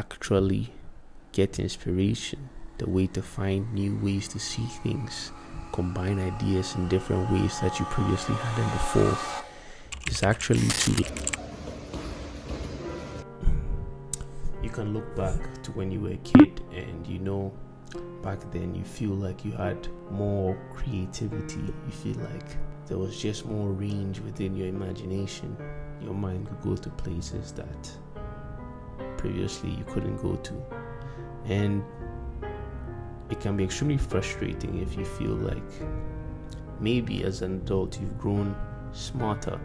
actually get inspiration, the way to find new ways to see things, combine ideas in different ways that you previously hadn't before, is actually to... You can look back to when you were a kid and back then you feel like you had more creativity, you feel like there was just more range within your imagination. Your mind could go to places that previously you couldn't go to, and it can be extremely frustrating if you feel like maybe as an adult you've grown smarter,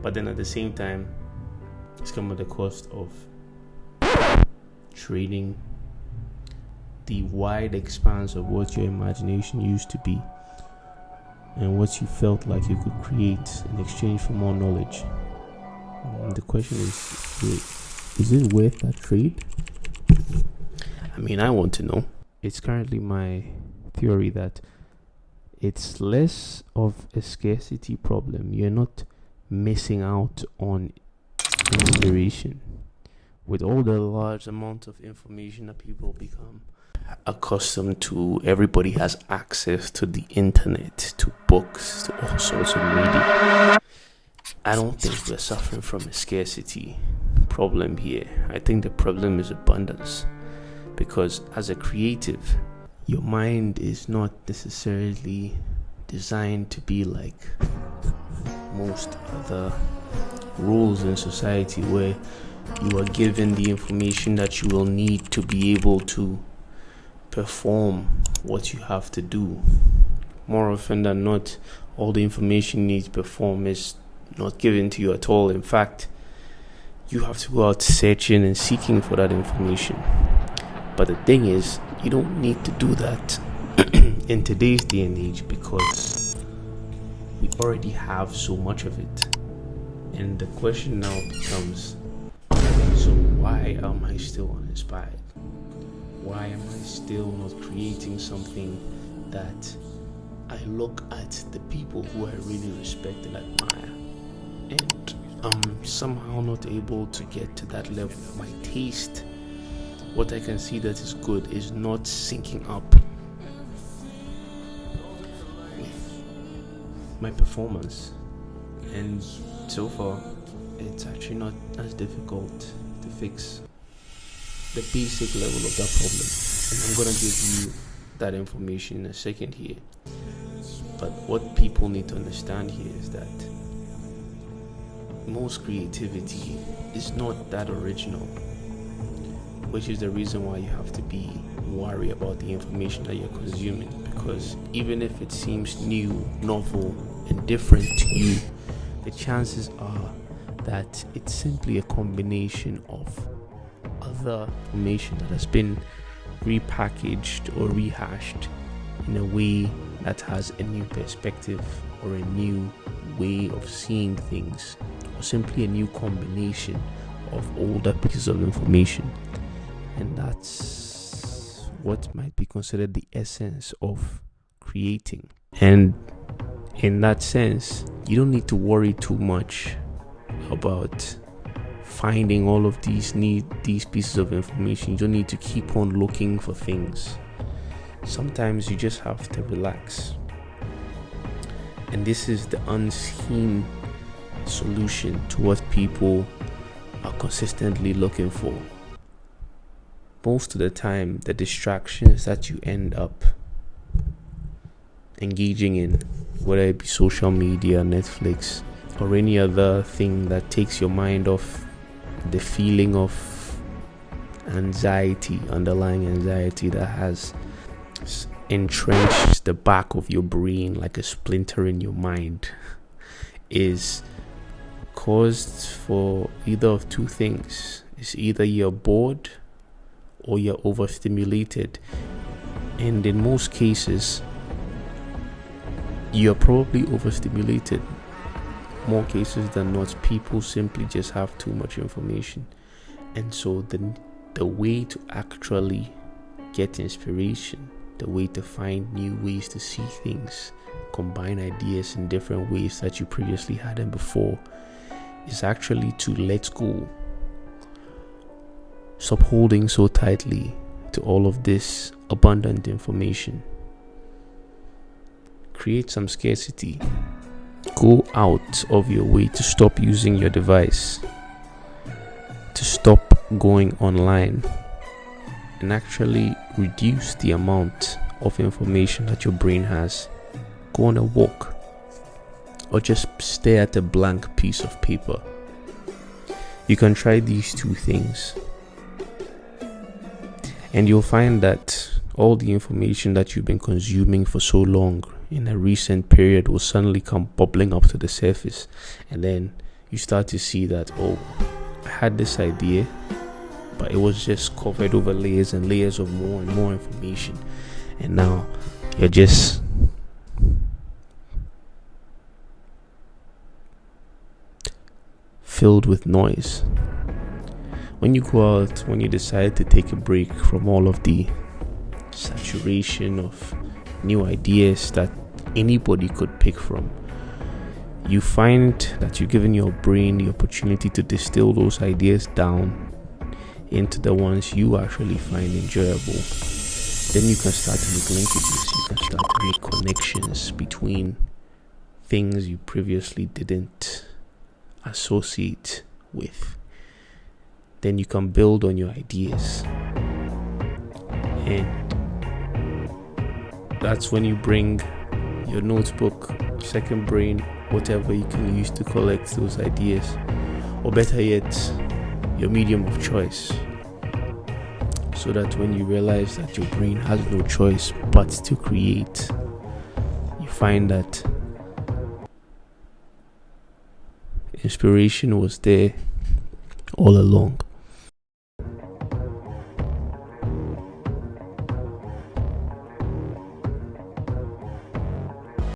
but then at the same time it's come at the cost of trading the wide expanse of what your imagination used to be and what you felt like you could create in exchange for more knowledge. The question is it worth that trade? I want to know. It's currently my theory that it's less of a scarcity problem. You're not missing out on inspiration. With all the large amount of information that people become accustomed to, everybody has access to the internet, to books, to all sorts of media. I don't think we're suffering from a scarcity problem here. I think the problem is abundance, because as a creative, your mind is not necessarily designed to be like most other roles in society where you are given the information that you will need to be able to perform what you have to do. More often than not, all the information you need to perform is not given to you at all. In fact, you have to go out searching and seeking for that information. But the thing is, you don't need to do that in today's day and age, because we already have so much of it. And the question now becomes, so why am I still uninspired? Why am I still not creating something that I look at the people who I really respect and admire, and I'm somehow not able to get to that level? My taste, what I can see that is good, is not syncing up with my performance. And so far, it's actually not as difficult to fix the basic level of that problem. And I'm going to give you that information in a second here. But what people need to understand here is that most creativity is not that original, which is the reason why you have to be wary about the information that you're consuming, because even if it seems new, novel, and different to you, the chances are that it's simply a combination of other information that has been repackaged or rehashed in a way that has a new perspective or a new way of seeing things, or simply a new combination of older pieces of information. And that's what might be considered the essence of creating. And in that sense, you don't need to worry too much about finding all of these pieces of information. You don't need to keep on looking for things. Sometimes you just have to relax. And this is the unseen solution to what people are consistently looking for. Most of the time, the distractions that you end up engaging in, whether it be social media, Netflix, or any other thing that takes your mind off the feeling of anxiety, underlying anxiety that has entrenched the back of your brain like a splinter in your mind, is caused for either of two things. It's either you're bored or you're overstimulated. And in most cases, you're probably overstimulated. More cases than not, people simply just have too much information. And so the way to actually get inspiration, the way to find new ways to see things, combine ideas in different ways that you previously hadn't before, is actually to let go Stop holding so tightly to all of this abundant information. Create some scarcity. Go out of your way to stop using your device, to stop going online, and actually reduce the amount of information that your brain has. Go on a walk, or just stare at a blank piece of paper. You can try these two things, and you'll find that all the information that you've been consuming for so long in a recent period will suddenly come bubbling up to the surface, and then you start to see that, oh, I had this idea, but it was just covered over layers and layers of more and more information, and now you're just filled with noise. When you go out, when you decide to take a break from all of the saturation of new ideas that anybody could pick from, you find that you're giving your brain the opportunity to distill those ideas down into the ones you actually find enjoyable. Then you can start to make linkages, you can start to make connections between things you previously didn't associate with. Then you can build on your ideas, and that's when you bring your notebook, second brain, whatever you can use to collect those ideas, or better yet, your medium of choice, so that when you realize that your brain has no choice but to create, you find that inspiration was there all along.